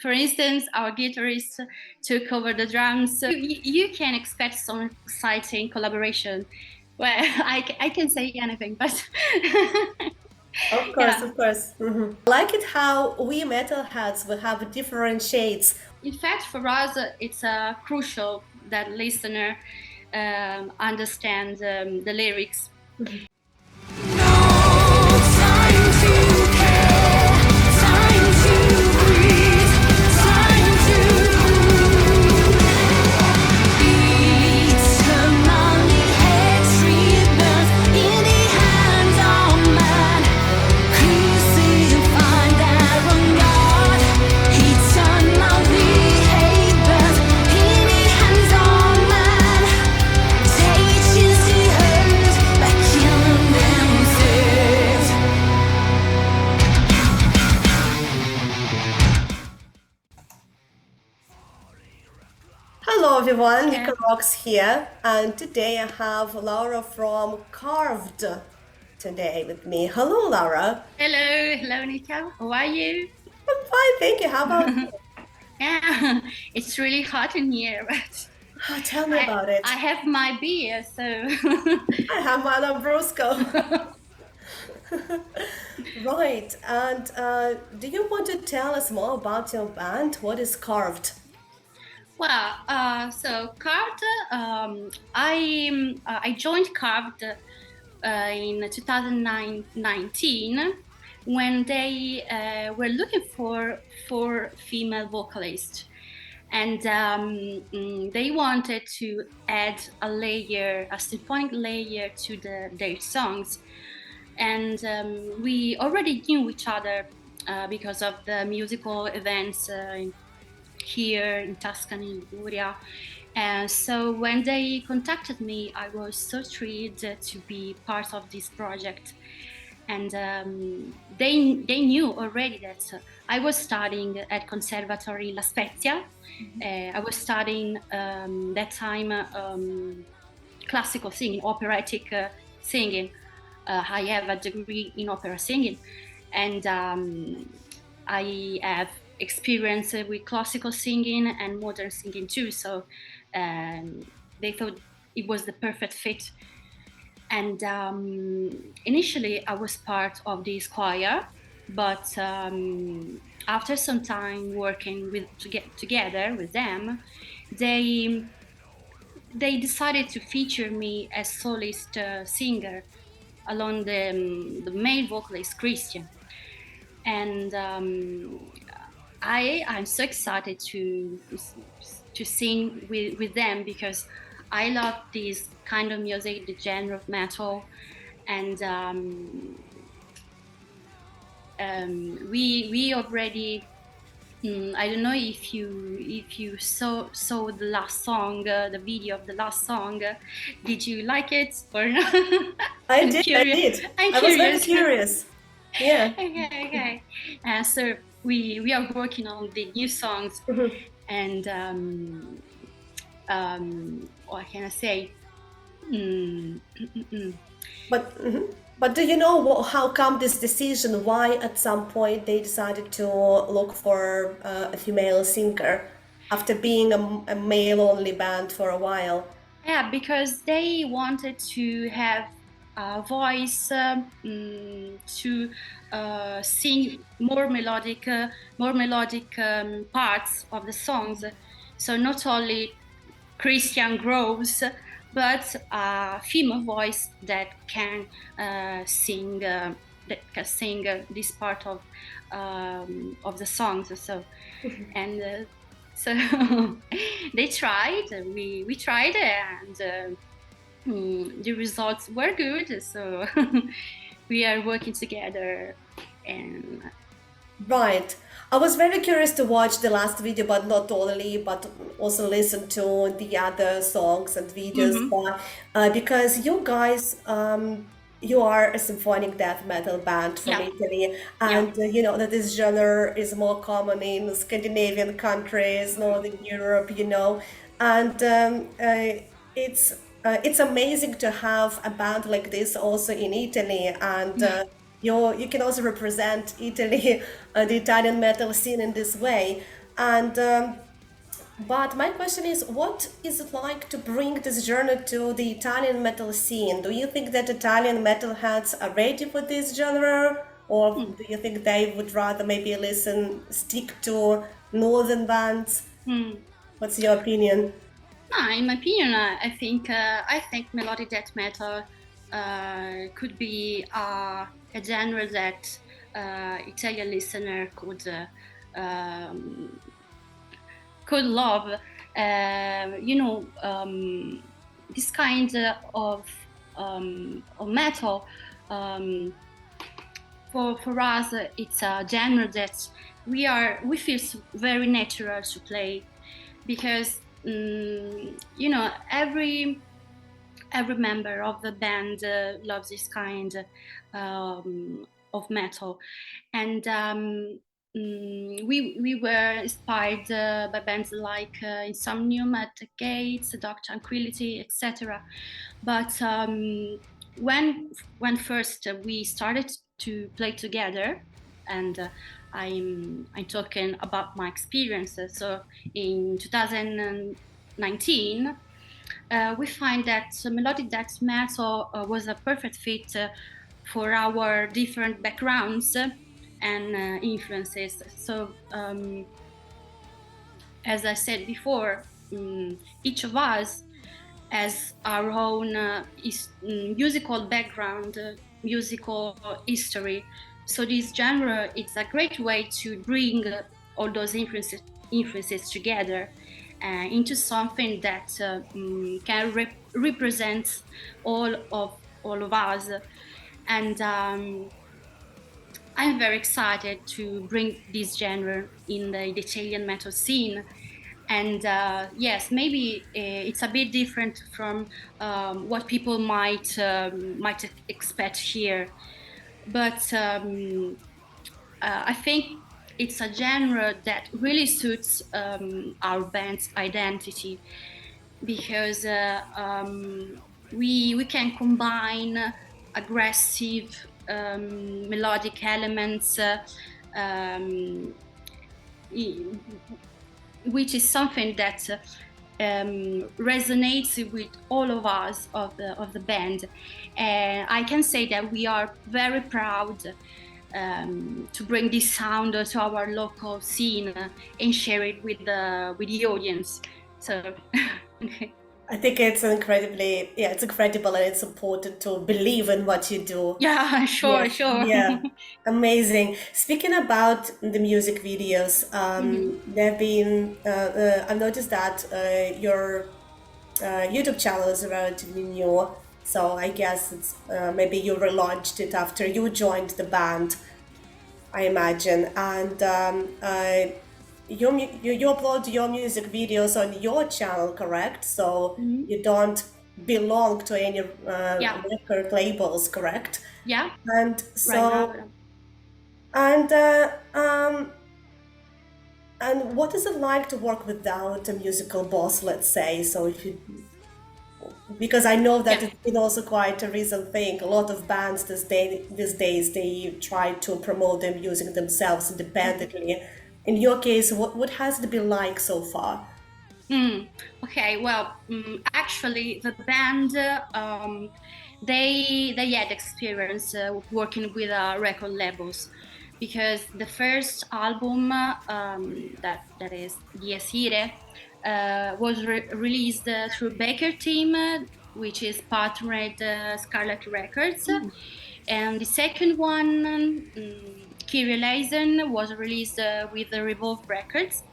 for instance, our guitarist took over the drums. So you can expect some exciting collaboration. Well, I can say anything, but Of course, yeah. of course. I like it how we metalheads will have different shades. In fact, for us, it's crucial that listener understand the lyrics. Hello everyone, Yeah. Nika Rocks here, and today I have Laura from Carved today with me. Hello, Laura. Hello, Nika. How are you? I'm fine, thank you. How about you? Yeah, it's really hot in here, but Oh, tell me I about it. I have my beer, so I have my Lambrusco. Right, and do you want to tell us more about your band? What is Carved? well, so Carved, I joined Carved in 2019 when they were looking for female vocalists, and they wanted to add a layer, a symphonic layer to their songs, and we already knew each other because of the musical events here in Tuscany, Liguria. And so when they contacted me, I was so thrilled to be part of this project. And they knew already that I was studying at Conservatory La Spezia. I was studying that time classical singing, operatic singing. I have a degree in opera singing, and I have experience with classical singing and modern singing too. So um, they thought it was the perfect fit. And initially, I was part of this choir, but after some time working to get together with them, they they decided to feature me as solist singer along the male vocalist Christian, and I'm so excited to sing with them because I love this kind of music, the genre of metal, and we already. I don't know if you saw the last song, the video of the last song. Did you like it or not? I I'm did, I curious. did. I'm I was very curious. curious. Yeah. Okay. So we are working on the new songs, and what can I say? Mm, mm, mm, mm. But do you know how come this decision? Why at some point they decided to look for a female singer after being a male-only band for a while? Yeah, because they wanted to have a voice to sing more melodic parts of the songs. So not only Christian groves, but a female voice that can sing this part of the songs. So and so they tried. We tried, and the results were good. So we are working together, and Right. I was very curious to watch the last video, but not only, but also listen to the other songs and videos. mhm. But because you guys, you are a symphonic death metal band from Yeah, Italy, yeah. and you know that this genre is more common in Scandinavian countries, Northern Europe, and it's it's amazing to have a band like this also in Italy, and you can also represent Italy, the Italian metal scene in this way. And but my question is, what is it like to bring this genre to the Italian metal scene? Do you think that Italian metalheads are ready for this genre, or Hmm. do you think they would rather maybe stick to northern bands? Hmm. What's your opinion? No, in my opinion, I think melodic death metal could be a genre that Italian listener um, could love. You know, this kind of metal. Um, for us, it's a genre that we feel very natural to play because you know every member of the band loves this kind of metal, and we were inspired by bands like Insomnium, at the Gates, Dark Tranquility, etc. But when first we started to play together, and I'm talking about my experiences. So in 2019, we find that melodic death metal was a perfect fit for our different backgrounds and influences. So as I said before, each of us has our own musical background, musical history. So this genre it's a great way to bring all those influences together into something that can represent all of us. And I'm very excited to bring this genre in the Italian metal scene. And yes, maybe it's a bit different from what people might expect here, but I think it's a genre that really suits our band's identity because we can combine aggressive melodic elements. Um, which is something that resonates with all of us of the band. And I can say that we are very proud to bring this sound to our local scene and share it with the audience. So, okay. I think it's incredibly, yeah, it's incredible and it's important to believe in what you do. Yeah, Yeah, sure, sure. yeah, amazing. Speaking about the music videos, Mhm. there've been, I've noticed that your YouTube channel is relatively new, so I guess it's maybe you relaunched it after you joined the band. I imagine. And you upload your music videos on your channel, correct? So Mhm. you don't belong to any Yeah, record labels, correct? yeah, And right now. so, and uh, um, and what is it like to work without a musical boss, let's say? So if you, because I know that Yeah. it's been also quite a recent thing. A lot of bands these days they try to promote their music themselves independently. In your case, what has it been like so far? Okay, well, actually, the band they had experience working with record labels because the first album that is Dies Irae was released through Baker Team, which is partnered Scarlet Records, and the second one, Kyrie Eisen, was released with the Revolve Records,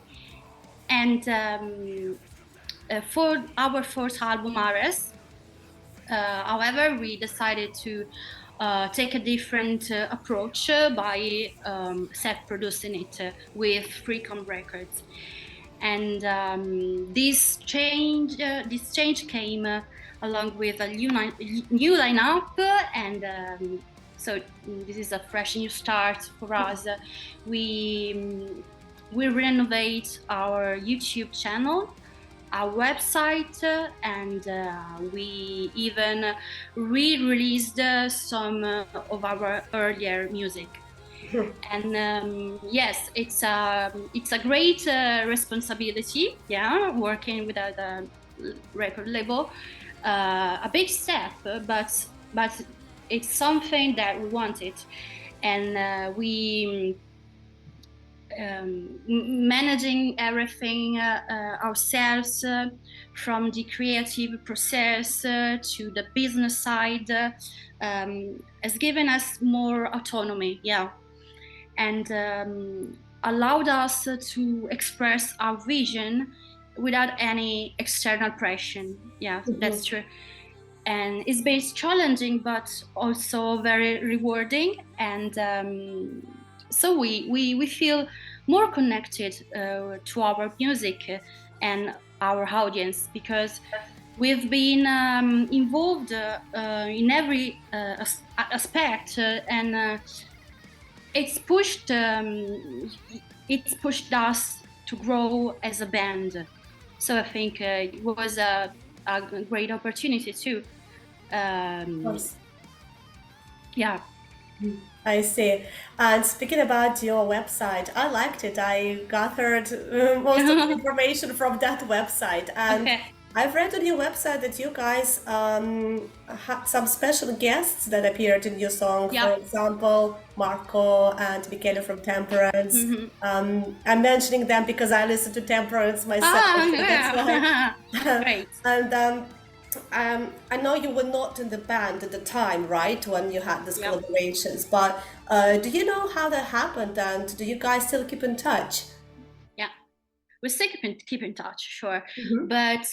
and for our fourth album, Ares, however, we decided to take a different approach by self-producing it with Freecom Records. And this change came along with a new lineup, and so this is a fresh new start for us. We we renovate our YouTube channel, our website, and we even re-released some of our earlier music. And yes, it's a great responsibility, yeah, working with a record label, a big step, but it's something that we wanted, and we managing everything ourselves, from the creative process to the business side, has given us more autonomy, yeah, and allowed us to express our vision without any external pressure. Yeah, that's true. And it's been challenging, but also very rewarding. And so we feel more connected to our music and our audience, because we've been involved in every aspect, and it's pushed us to grow as a band. So I think it was a great opportunity too. Of course. Yeah. I see. And speaking about your website, I liked it. I gathered most of the information from that website. And Okay. I've read on your website that you guys had some special guests that appeared in your song. For Yeah. example, Marco and Michele from Temperance. Mm-hmm. I'm mentioning them because I listen to Temperance myself, so that's why. Yeah. Great. And I know you were not in the band at the time, right, when you had these Yeah. collaborations, but do you know how that happened and do you guys still keep in touch? Yeah. We still keep in touch, sure. Hmm. But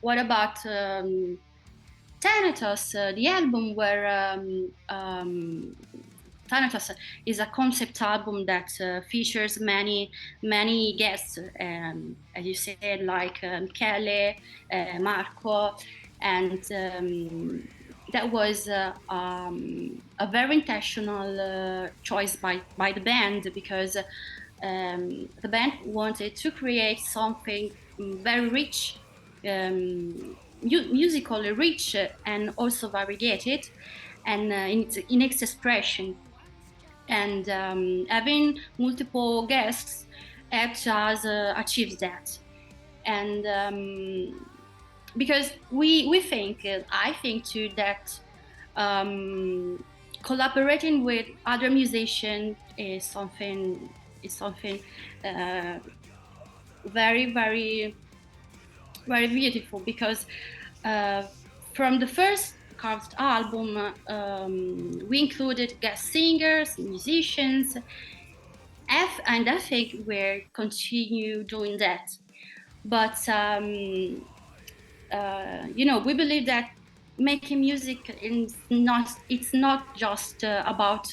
what about Thanatos, the album where Thanatos is a concept album that features many guests, as you said, like Michele, Marco, and that was a very intentional choice by the band, because the band wanted to create something very rich, musically rich, and also variegated, and in its expression. And having multiple guests helped us achieve that. And because we think, I think too, that collaborating with other musicians is something uh, very very beautiful, because uh, from the first carved album, we included guest singers, musicians, and I think we'll continue doing that. But we believe that making music is not it's not just about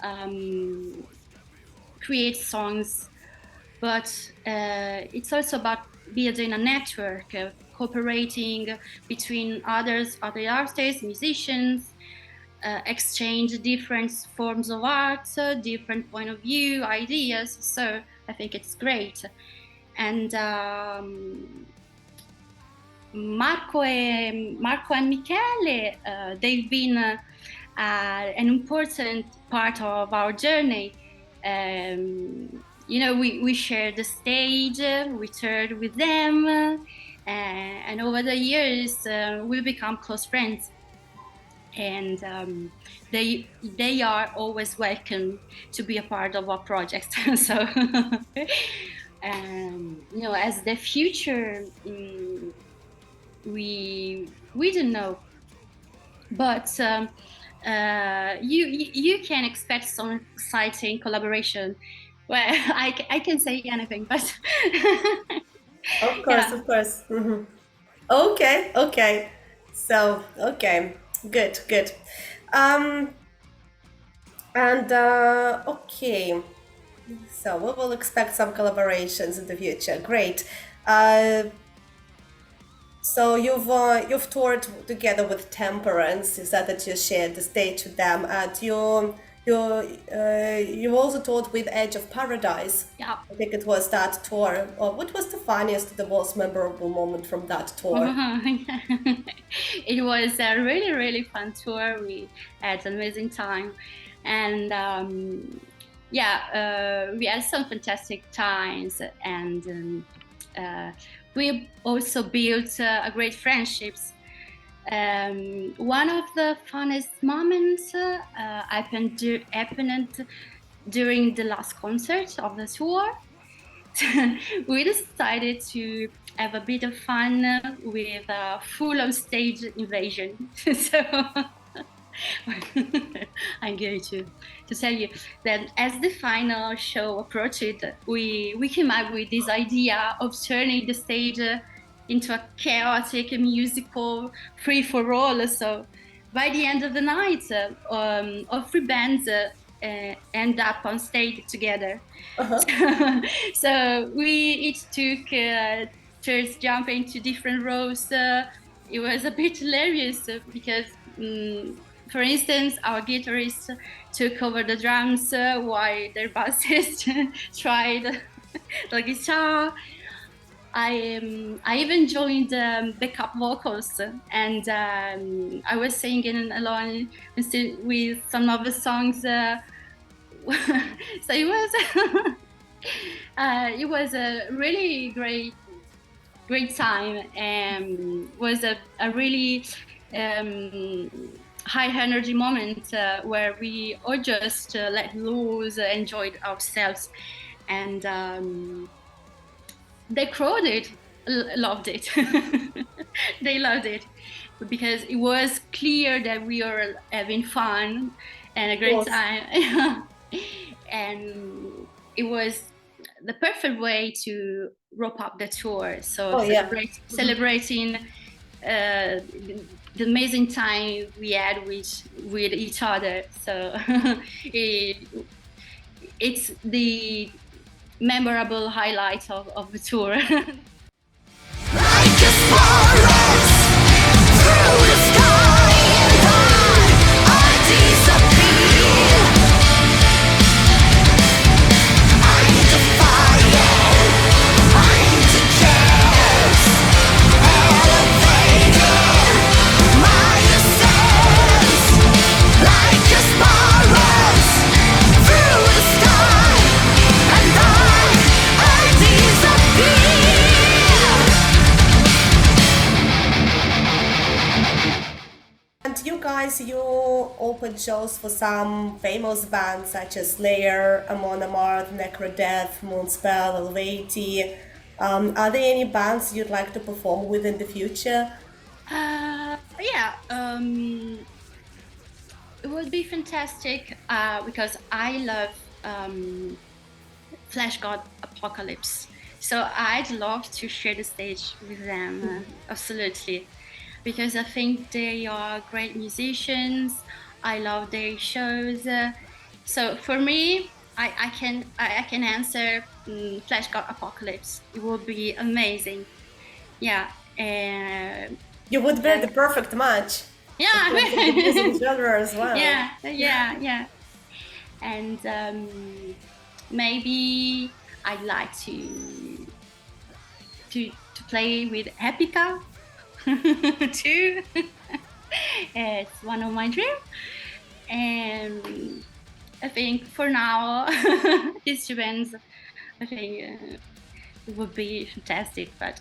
um, create songs, but it's also about building a network, cooperating between other artists, musicians, exchange different forms of art, different point of view, ideas. So I think it's great. And Marco and Michele, they've been an important part of our journey. We shared the stage, we toured with them, and over the years, we become close friends. And they are always welcome to be a part of our project. So, as the future, we don't know, but you can expect some exciting collaboration. Well, I can say anything, but Of course, yeah. of course. Hmm. Okay, okay. So, okay, good, good. Um, and okay, so we will expect some collaborations in the future. Great. Uh, So you've toured together with Temperance. You said that you shared the stage with them, and You also toured with Edge of Paradise. Yeah. I think it was that tour. What was the funniest, the most memorable moment from that tour? It was a really, really fun tour. We had an amazing time. And yeah, we had some fantastic times. And we also built a great friendships. One of the funnest moments happened during the last concert of the tour. We decided to have a bit of fun with a full on stage invasion. So I'm going to tell you that as the final show approached, we came up with this idea of turning the stage into a chaotic musical free for all. So by the end of the night, all three bands end up on stage together. So we each took turns jumping to different rows. It was a bit hilarious because, for instance, our guitarist took over the drums while their bassist tried the guitar. I even joined backup vocals, and I was singing along with some of the songs. So it was a really great time, and was a really high energy moment where we all just let loose, enjoyed ourselves, and the crowd loved it. They loved it because it was clear that we were having fun and a great time. And it was the perfect way to wrap up the tour. So celebrating the amazing time we had with each other. So it's the memorable highlight of the tour. You opened shows for some famous bands such as Slayer, Amon Amarth, Necrodeath, Moonspell, Helveti. Are there any bands you'd like to perform with in the future? Yeah, it would be fantastic because I love Flash God Apocalypse. So I'd love to share the stage with them, absolutely, because I think they are great musicians. I love their shows. So for me, I can answer Flash God Apocalypse. It would be amazing. Yeah. You would be the perfect match. Yeah. The music genre as well. Yeah. And maybe I'd like to play with Epica too. It's one of my dreams, and I think for now these two bands, I think it would be fantastic, but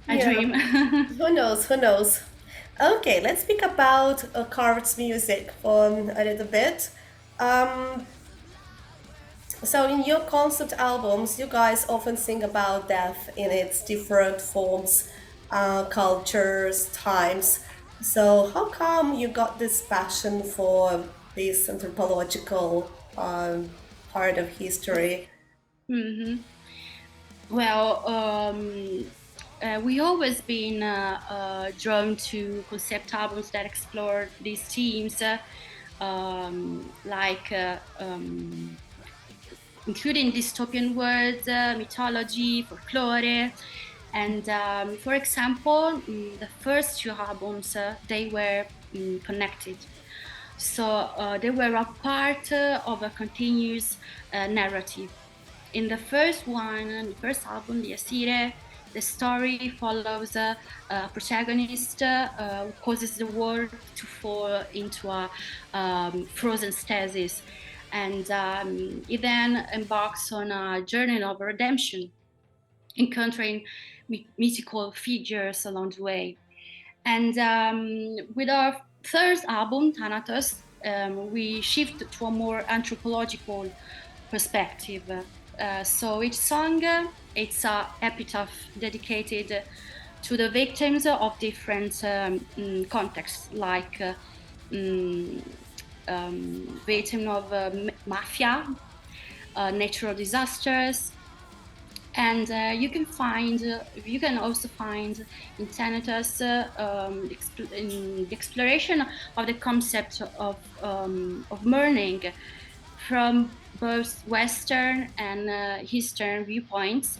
a dream. Who knows? Who knows? Okay, let's speak about Carved's music for a little bit. So in your concept albums, you guys often sing about death in its different forms, cultures, times. So how come you got this passion for this anthropological part of history? Mm-hmm. Well, we always been drawn to concept albums that explore these themes, like including dystopian words, mythology, folklore. And for example, the first two albums, they were connected. So they were a part of a continuous narrative. In the first one, the first album, the Asire, the story follows a protagonist who causes the world to fall into a frozen stasis. And he then embarks on a journey of redemption, encountering mythical figures along the way. And with our third album, Thanatos, we shift to a more anthropological perspective. So each song, it's a epitaph dedicated to the victims of different contexts, like victim of mafia, natural disasters, and you can also find in Thanatos in the exploration of the concept of mourning from both Western and Eastern viewpoints.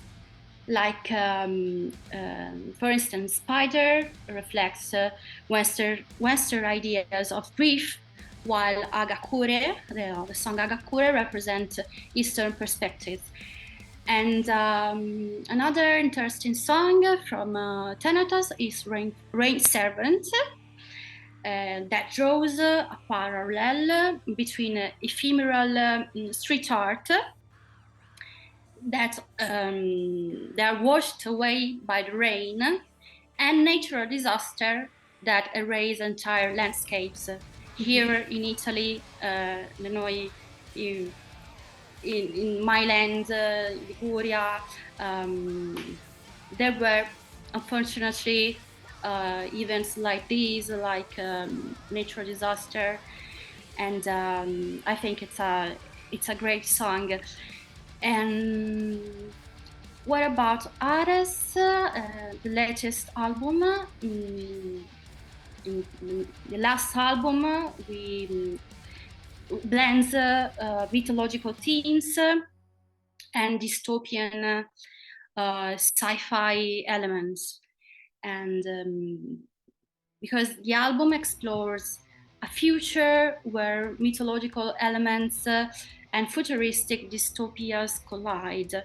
Like, for instance, Spider reflects Western ideas of grief, while Agakure, the song Agakure, represents Eastern perspectives. And another interesting song from Thanatos is Rain Servant, that draws a parallel between ephemeral street art that they are washed away by the rain and natural disaster that erase entire landscapes. Here in Italy, noi, in my land, Liguria, there were unfortunately events like these, like natural disaster, and I think it's a great song. And what about Ares, the latest album? In the last album, we blends mythological themes and dystopian sci-fi elements. And because the album explores a future where mythological elements and futuristic dystopias collide.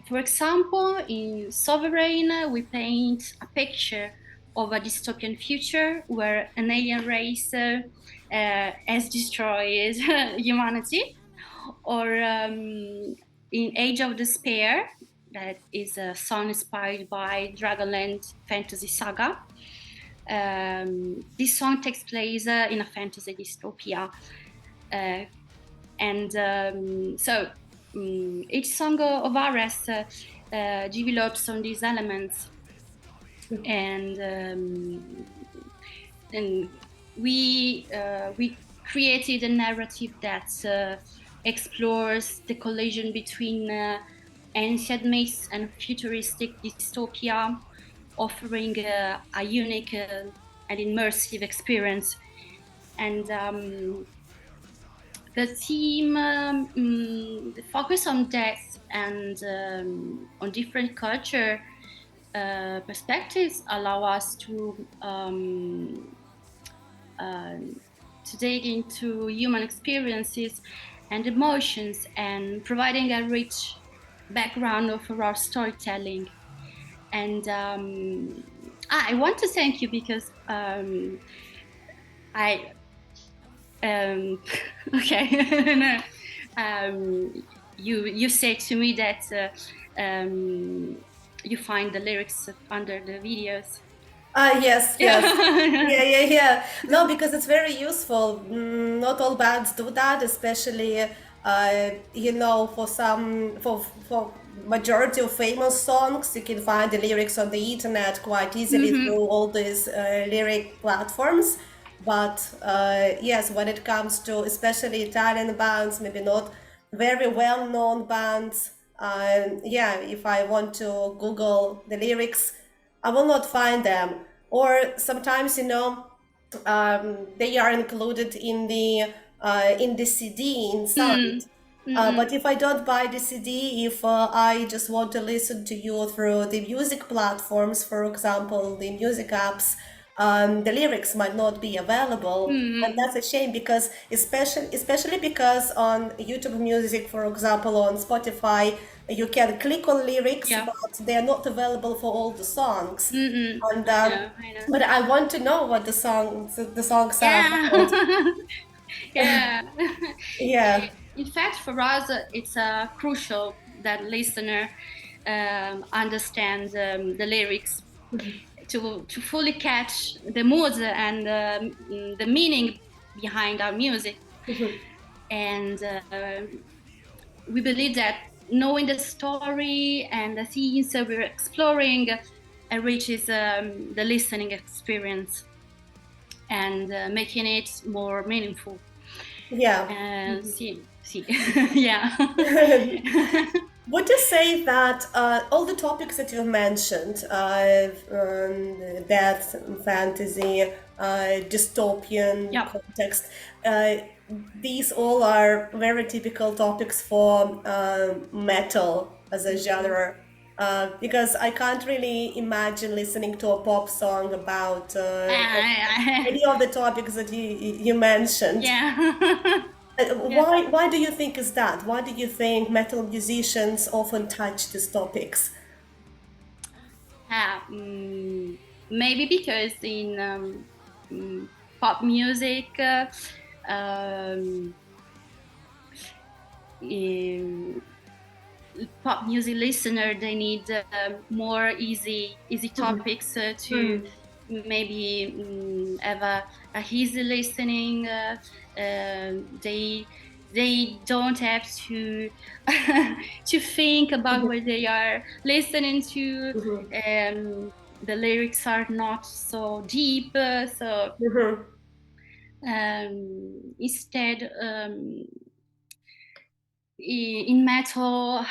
For example, in Sovereign, we paint a picture of a dystopian future where an alien race has destroyed humanity. Or in Age of Despair, that is a song inspired by Dragonland fantasy saga. This song takes place in a fantasy dystopia. Each song of Ares develops on these elements, and we created a narrative that explores the collision between ancient myths and futuristic dystopia, offering a unique and immersive experience. And the theme, the focus on death and on different culture perspectives allow us to dig into human experiences and emotions, and providing a rich background for our storytelling. And I want to thank you because I okay. You said to me that you find the lyrics under the videos. Yes, yes. Yeah. No, because it's very useful. Not all bands do that, especially, for majority of famous songs, you can find the lyrics on the internet quite easily through all these lyric platforms. But yes, when it comes to especially Italian bands, maybe not very well-known bands, yeah, if I want to Google the lyrics, I will not find them. Or sometimes, they are included in the CD inside. But if I don't buy the CD, if I just want to listen to you through the music platforms, for example, the music apps, the lyrics might not be available, and that's a shame because especially because on YouTube Music, for example, on Spotify, you can click on lyrics, Yeah. but they are not available for all the songs. And I know. I know. but I want to know what the songs are Yeah. about. Yeah. Yeah. In fact, for us, it's crucial that listener understand the lyrics to fully catch the mood and the meaning behind our music. And we believe that knowing the story and the themes that we're exploring enriches the listening experience and making it more meaningful. Yeah. Sì, sì. Yeah. Would you say that all the topics that you've mentioned, death, fantasy, dystopian Yeah. context, uh, these all are very typical topics for metal as a genre? Because I can't really imagine listening to a pop song about any of the topics that you mentioned. Yeah. Yeah. Why do you think is that? Why do you think metal musicians often touch these topics? Ah, maybe because in pop music, um, in pop music listener, they need more easy topics to maybe have a easy listening. They don't have to to think about what they are listening to. The lyrics are not so deep, so instead, in metal,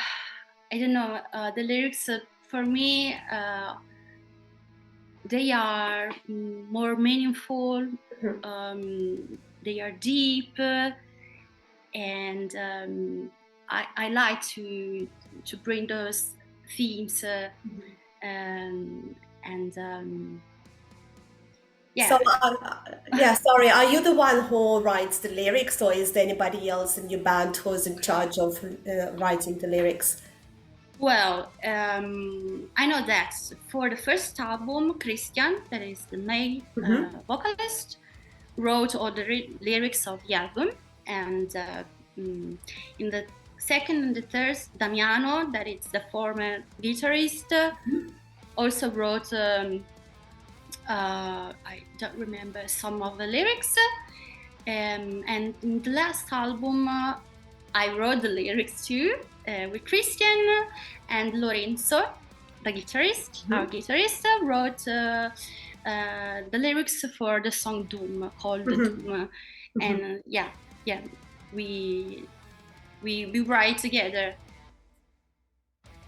I don't know, the lyrics for me, they are more meaningful, they are deep, and I like to bring those themes and yeah. So, yeah, sorry, are you the one who writes the lyrics, or is there anybody else in your band who's in charge of writing the lyrics? Well, I know that for the first album, Christian, that is the male vocalist, wrote all the lyrics of the album, and in the second and the third, Damiano, that is the former guitarist, also wrote. I don't remember some of the lyrics, and in the last album, I wrote the lyrics too with Christian, and Lorenzo, the guitarist, our guitarist, wrote the lyrics for the song Doom, called Doom, and yeah, we write together.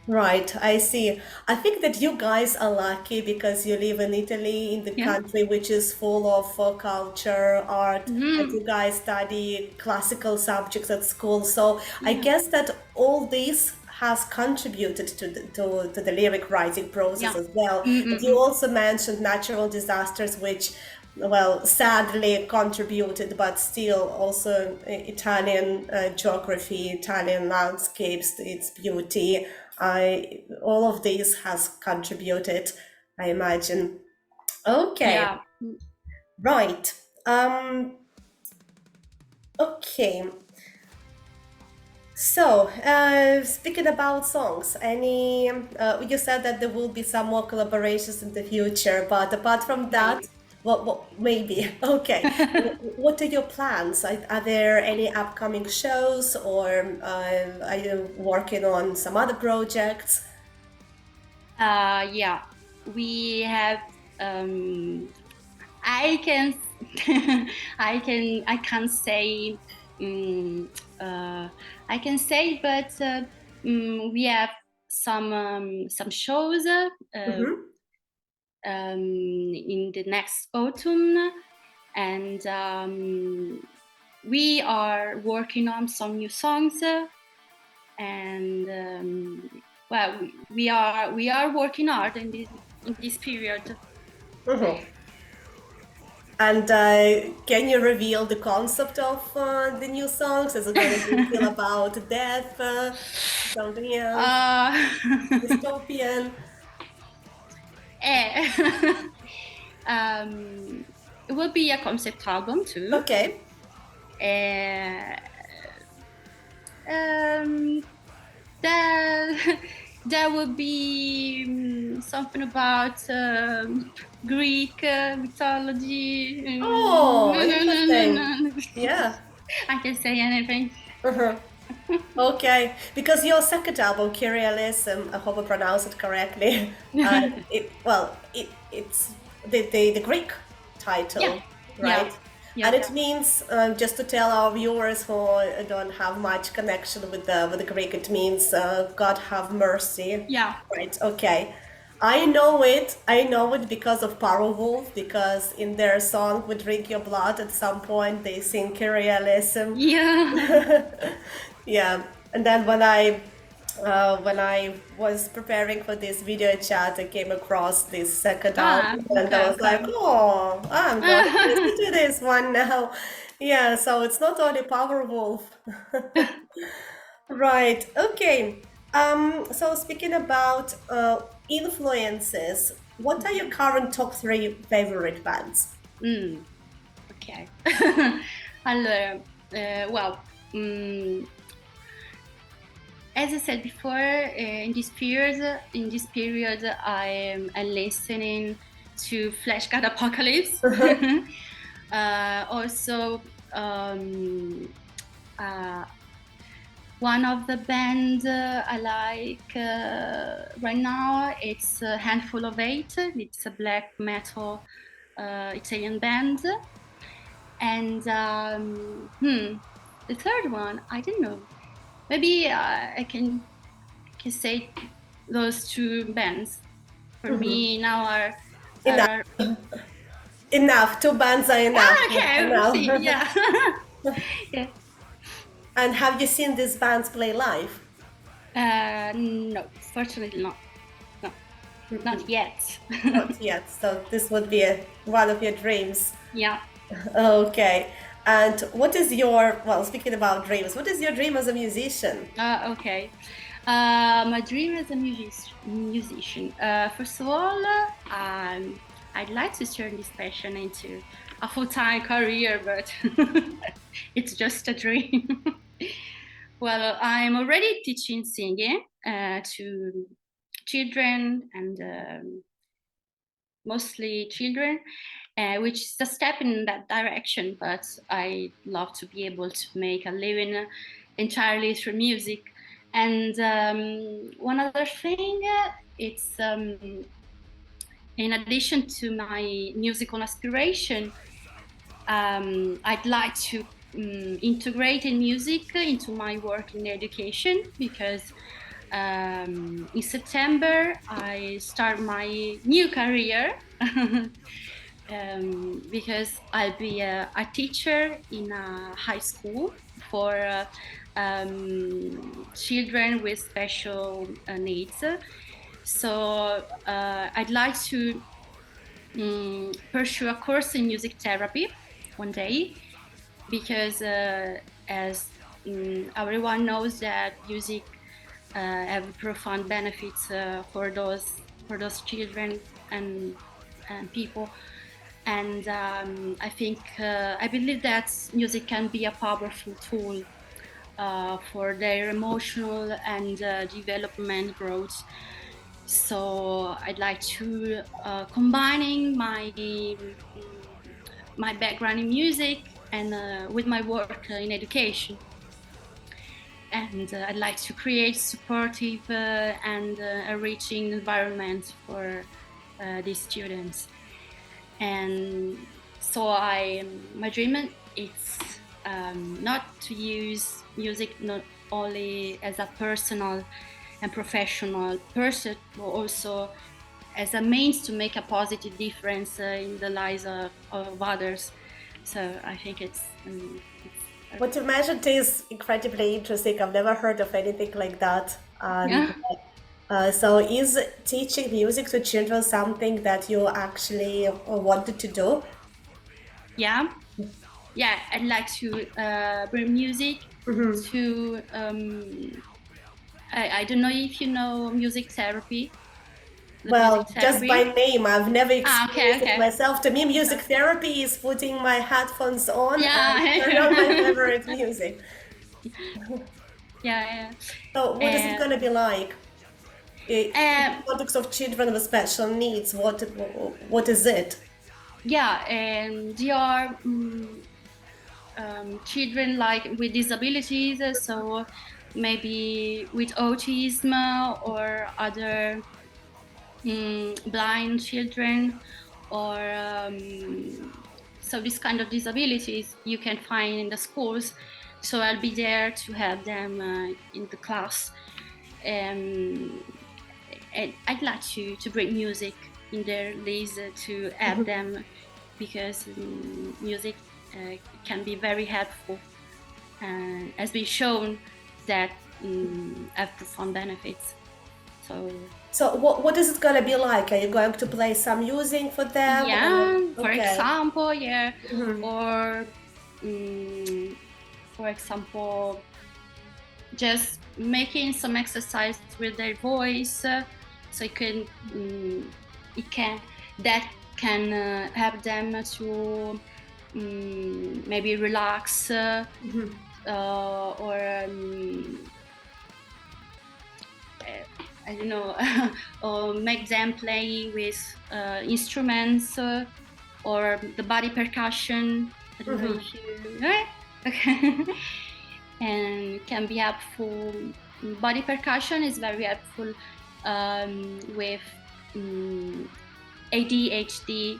Right, I see. I think that you guys are lucky because you live in Italy, in the Yeah. country which is full of culture, art, and you guys study classical subjects at school. So I guess that all this has contributed to the lyric writing process Yeah. as well. And you also mentioned natural disasters, which, well, sadly contributed, but still also Italian geography, Italian landscapes, its beauty. All of this has contributed, I imagine. Okay, Yeah. right. Okay. So, speaking about songs, you said that there will be some more collaborations in the future, but apart from that, Maybe. maybe. Okay. What are your plans? Are there any upcoming shows, or are you working on some other projects? Yeah, we have. I can, I can't say. Um, I can say, but we have some shows in the next autumn, and we are working on some new songs, and well, we are working hard in this period. And can you reveal the concept of the new songs? Is it going to be still about death, something else, Uh, dystopian? eh. It will be a concept album too. Okay. Uh, um, there, there will be something about Greek mythology. Oh, No, no, no, no, interesting. no. Yeah. I can say anything. Uh-huh. Okay, because your second album, Kyrialism, I hope I pronounce it correctly. It's the Greek Yeah, title, yeah, right? And yeah, it means just to tell our viewers who don't have much connection with the Greek, it means God have mercy, yeah. right? Okay. I know it. I know it because of Powerwolf, because in their song "We Drink Your Blood" at some point they sing Kyrialism. Yeah. Yeah, and then when I was preparing for this video chat, I came across this second Ah, album, and I okay, was like, okay. "Oh, I'm going to listen to this one now." Yeah, so it's not only Powerwolf, right? Okay. So speaking about influences, what are your current top three favorite bands? Mm, ok. Allora, well, as I said before, in this period, I'm listening to Flash God Apocalypse. Also, uh, one of the band I like right now, it's a Handful of Eight. It's a black metal Italian band. And the third one, I don't know. Maybe I can say those two bands for me now Enough, are enough. Two bands are enough for okay. now. See, yeah, yeah. And have you seen these bands play live? No, fortunately not. No, not yet. Not yet. So this would be one of your dreams. Yeah. Okay. And what is your, well, speaking about dreams, what is your dream as a musician? Okay. My dream as a musician. First of all, I'd like to turn this passion into a full-time career, but it's just a dream. Well, I'm already teaching singing to children and mostly children, which is a step in that direction. But I love to be able to make a living entirely through music. And one other thing, it's in addition to my musical aspiration, I'd like to integrate in music into my work in education because in September I start my new career because I'll be a teacher in a high school for children with special needs. So I'd like to pursue a course in music therapy one day because as everyone knows that music have profound benefits for those children and people. And I believe that music can be a powerful tool for their emotional and development growth. So I'd like to combining my background in music and with my work in education. And I'd like to create supportive and enriching environment for these students. And so my dream is not to use music not only as a personal and professional pursuit, but also as a means to make a positive difference in the lives of others. So I think What you mentioned is incredibly interesting. I've never heard of anything like that. And yeah. so, is teaching music to children something that you actually wanted to do? Yeah, yeah. I'd like to bring music to. I don't know if you know music therapy. The music Well, just by therapy. name, I've never Ah, okay, experienced it okay. myself. To me, music Uh, therapy is putting my headphones on and turn on my yeah. favorite music. Yeah, So, what is it yeah. going to be like? In the Um, context of children with special needs, what is it? yeah, and they are children like with disabilities, so maybe with autism or other blind children, or so this kind of disabilities you can find in the schools. So I'll be there to help them in the class. Um, and I'd like to bring music in their lives to help them, because music can be very helpful and has been shown that have profound benefits. So So, what is it going to be like? Are you going to play some music for them? Or yeah, for okay. example, yeah, or um, for example, just making some exercise with their voice, so it can that can help them to maybe relax, or I don't know, or make them play with instruments, or the body percussion. I don't know if you know it. Okay. And can be helpful. Body percussion is very helpful with ADHD,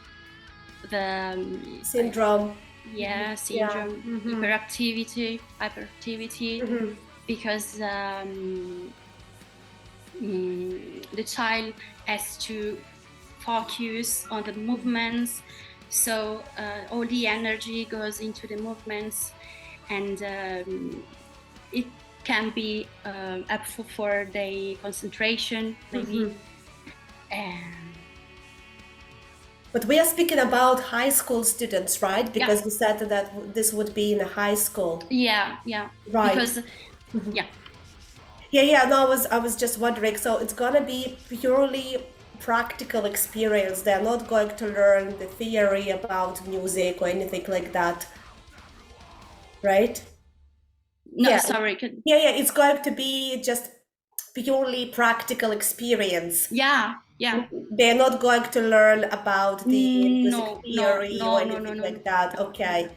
the Syndrome. Yeah. syndrome, hyperactivity, because the child has to focus on the movements, so all the energy goes into the movements, and it can be helpful for the concentration maybe. And But we are speaking about high school students, right? yeah, Because you said that this would be in a high school, yeah, right? because yeah. Yeah, yeah. No, I was just wondering. So it's gonna be purely practical experience. They're not going to learn the theory about music or anything like that, right? No, Yeah, sorry. yeah, yeah. It's going to be just purely practical experience. Yeah. They're not going to learn about the music No, no, theory or no, no, no, anything no, like that. no. Okay,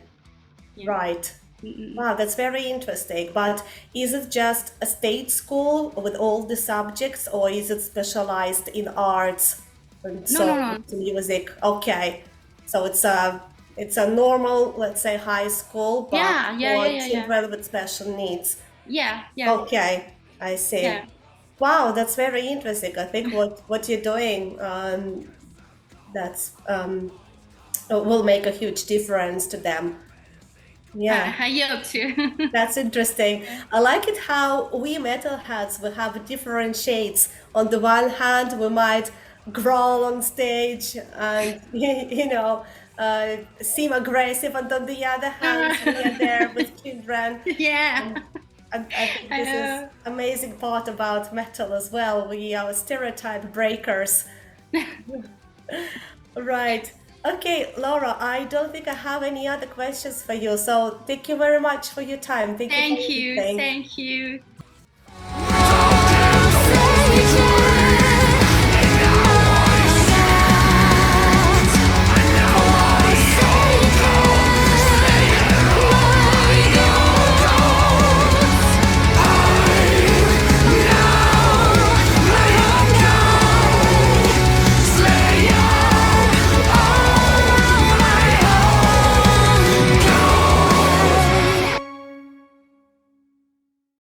Yeah. right. Mm-mm. Wow, that's very interesting. But is it just a state school with all the subjects, or is it specialized in arts and No, no, songs, no. music? Okay, so it's a normal, let's say, high school, but for Yeah. children with special needs. Yeah. Okay, I Yeah. see. Wow, that's very interesting. I think what you're doing that's will make a huge difference to them. Yeah. I hope to. That's interesting. Yeah. I like it how we metalheads will have different shades. On the one hand, we might growl on stage and seem aggressive, and on the other hand, we are there with children. Yeah. And I think I this is know. amazing part about metal as well. We are stereotype breakers. Right. Okay, Laura, I don't think I have any other questions for you. So thank you very much for your time. Thank you for Thank you. everything. Thank you.